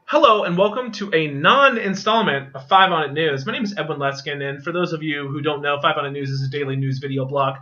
Hello and welcome to a non-installment of 5 on It News. My name is Edwin Leskin, and for those of you who don't know, 5 on It News is a daily news video blog.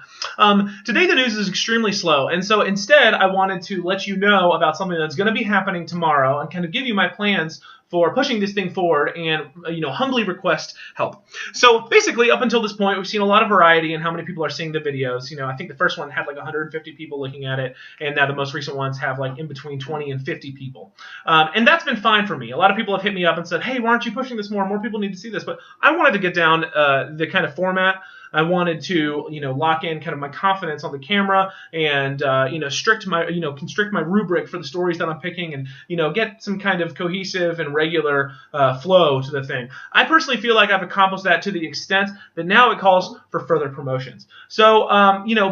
Today the news is extremely slow, and so instead I wanted to let you know about something that's going to be happening tomorrow and kind of give you my plans for pushing this thing forward and, humbly request help. So basically, up until this point, we've seen a lot of variety in how many people are seeing the videos. I think the first one had like 150 people looking at it, and now the most recent ones have like in between 20 and 50 people. And that's been fine for me. A lot of people have hit me up and said, hey, why aren't you pushing this more? More people need to see this. But I wanted to get down the kind of format. I wanted to, lock in kind of my confidence on the camera and, constrict my rubric for the stories that I'm picking and, get some kind of cohesive and regular flow to the thing. I personally feel like I've accomplished that to the extent that now it calls for further promotions. So,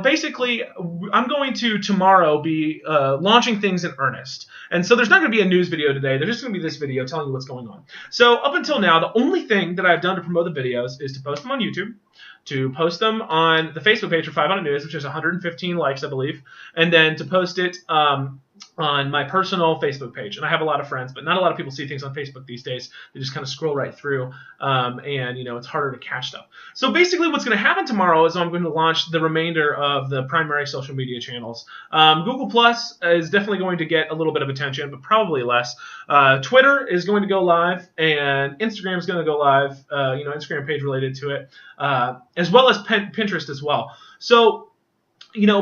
basically, I'm going to tomorrow be launching things in earnest. And so there's not going to be a news video today. There's just going to be this video telling you what's going on. So up until now, the only thing that I've done to promote the videos is to post them on YouTube, to post them on the Facebook page for 5 on It News, which has 115 likes, I believe, and then to post it on my personal Facebook page. And I have a lot of friends, but not a lot of people see things on Facebook these days. They just kind of scroll right through, and it's harder to catch stuff. So basically what's going to happen tomorrow is I'm going to launch the remainder of the primary social media channels. Google Plus is definitely going to get a little bit of attention, but probably less. Twitter is going to go live, and Instagram is going to go live, Instagram page related to it, as well as Pinterest as well. So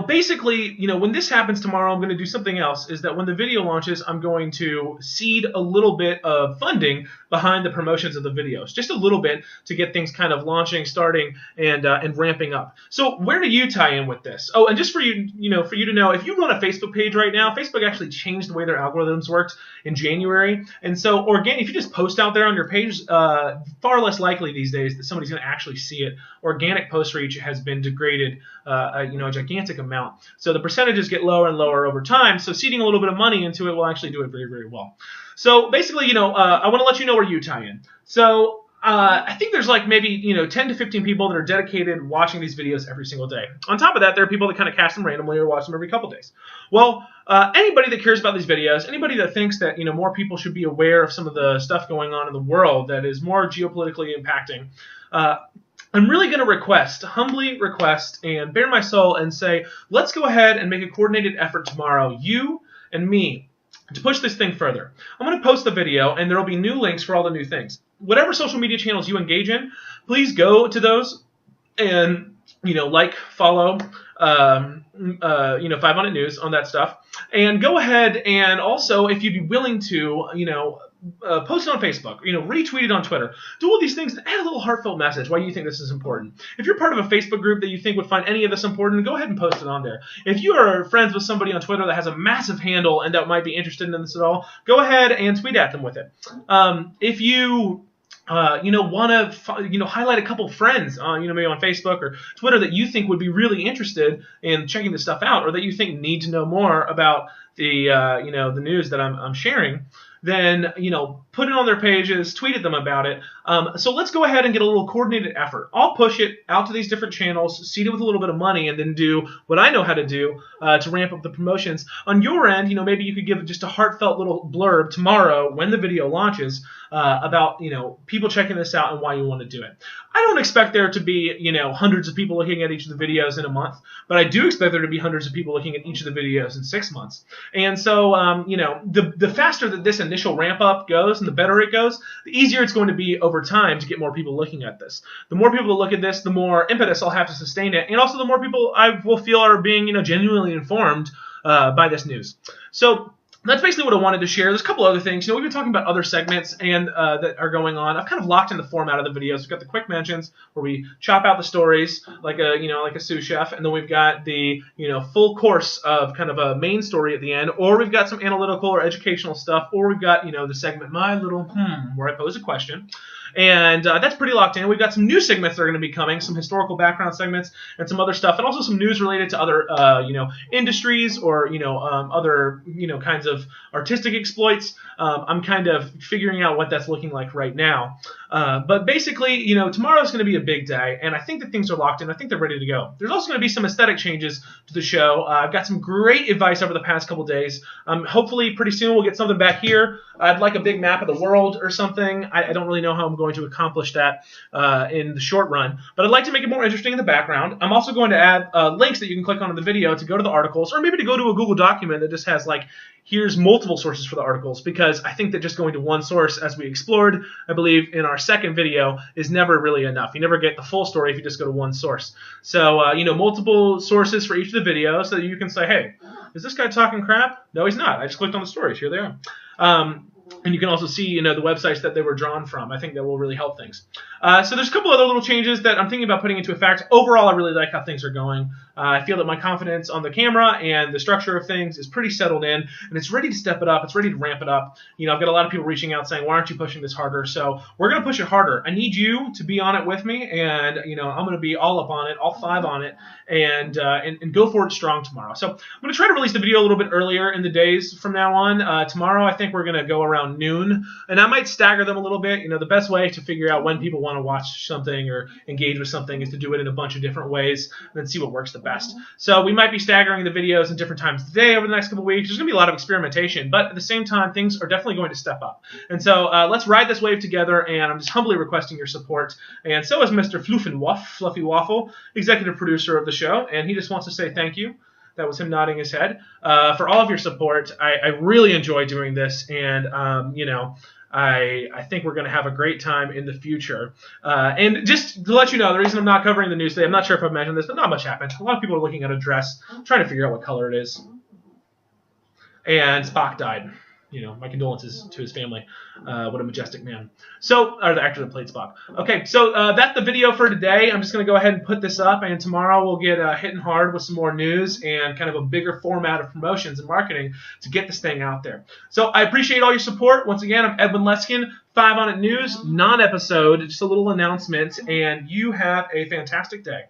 basically, when this happens tomorrow, I'm going to do something else, is that when the video launches, I'm going to seed a little bit of funding behind the promotions of the videos, just a little bit to get things kind of launching, starting, and ramping up. So where do you tie in with this? Oh, and just for you to know, if you run a Facebook page right now, Facebook actually changed the way their algorithms worked in January. And so if you just post out there on your page, far less likely these days that somebody's going to actually see it. Organic post reach has been degraded, a gigantic amount. So the percentages get lower and lower over time. So seeding a little bit of money into it will actually do it very, very well. So basically, I want to let you know where you tie in. So I think there's like maybe 10 to 15 people that are dedicated watching these videos every single day. On top of that, there are people that kind of catch them randomly or watch them every couple days. Well, anybody that cares about these videos, anybody that thinks that more people should be aware of some of the stuff going on in the world that is more geopolitically impacting, I'm really going to humbly request, and bare my soul and say, let's go ahead and make a coordinated effort tomorrow, you and me, to push this thing further. I'm going to post the video, and there will be new links for all the new things. Whatever social media channels you engage in, please go to those and, follow, 5 on It News on that stuff. And go ahead and also, if you'd be willing to, post it on Facebook, retweet it on Twitter. Do all these things and add a little heartfelt message why you think this is important. If you're part of a Facebook group that you think would find any of this important, go ahead and post it on there. If you are friends with somebody on Twitter that has a massive handle and that might be interested in this at all, go ahead and tweet at them with it. If you want to, highlight a couple friends, maybe on Facebook or Twitter that you think would be really interested in checking this stuff out, or that you think need to know more about the, the news that I'm sharing, then, put it on their pages, tweet at them about it. So let's go ahead and get a little coordinated effort. I'll push it out to these different channels, seed it with a little bit of money, and then do what I know how to do to ramp up the promotions. On your end, maybe you could give just a heartfelt little blurb tomorrow when the video launches about, people checking this out and why you want to do it. I don't expect there to be, hundreds of people looking at each of the videos in a month, but I do expect there to be hundreds of people looking at each of the videos in 6 months. And so, the faster that this initial ramp up goes and the better it goes, the easier it's going to be over time to get more people looking at this. The more people that look at this, the more impetus I'll have to sustain it, and also the more people I will feel are being, genuinely informed by this news. So that's basically what I wanted to share. There's a couple other things. We've been talking about other segments and that are going on. I've kind of locked in the format of the videos. We've got the quick mentions where we chop out the stories like a sous chef, and then we've got the full course of kind of a main story at the end, or we've got some analytical or educational stuff, or we've got the segment My Little where I pose a question. And that's pretty locked in. We've got some new segments that are going to be coming, some historical background segments and some other stuff, and also some news related to other, industries or, other, kinds of artistic exploits. I'm kind of figuring out what that's looking like right now. But basically, tomorrow's going to be a big day, and I think that things are locked in. I think they're ready to go. There's also going to be some aesthetic changes to the show. I've got some great advice over the past couple days. Hopefully, pretty soon we'll get something back here. I'd like a big map of the world or something. I don't really know how I'm going to accomplish that in the short run, but I'd like to make it more interesting in the background. I'm also going to add links that you can click on in the video to go to the articles, or maybe to go to a Google document that just has here's multiple sources for the articles, because I think that just going to one source, as we explored, I believe, in our second video, is never really enough. You never get the full story if you just go to one source. So, multiple sources for each of the videos so that you can say, hey, is this guy talking crap? No, he's not. I just clicked on the stories. Here they are. And you can also see, the websites that they were drawn from. I think that will really help things. So there's a couple other little changes that I'm thinking about putting into effect. Overall, I really like how things are going. I feel that my confidence on the camera and the structure of things is pretty settled in, and it's ready to step it up. It's ready to ramp it up. I've got a lot of people reaching out saying, why aren't you pushing this harder? So we're going to push it harder. I need you to be on it with me, and, I'm going to be all up on it, all 5 on it, and go for it strong tomorrow. So I'm going to try to release the video a little bit earlier in the days from now on. Tomorrow, I think we're going to go around noon, and I might stagger them a little bit. The best way to figure out when people want to watch something or engage with something is to do it in a bunch of different ways and then see what works the best. So we might be staggering the videos in different times of the day over the next couple of weeks. There's going to be a lot of experimentation, but at the same time, things are definitely going to step up. And so let's ride this wave together, and I'm just humbly requesting your support. And so is Mr. Floofenwaff, Fluffy Waffle, executive producer of the show, and he just wants to say thank you. That was him nodding his head. For all of your support. I really enjoy doing this, and, I think we're going to have a great time in the future. And just to let you know, the reason I'm not covering the news today, I'm not sure if I've mentioned this, but not much happened. A lot of people are looking at a dress, trying to figure out what color it is. And Spock died. My condolences to his family. What a majestic man. Or the actor that played Spock. Okay, so that's the video for today. I'm just going to go ahead and put this up, and tomorrow we'll get hitting hard with some more news and kind of a bigger format of promotions and marketing to get this thing out there. So I appreciate all your support. Once again, I'm Edwin Leskin, 5 on It News, non-episode, just a little announcement, and you have a fantastic day.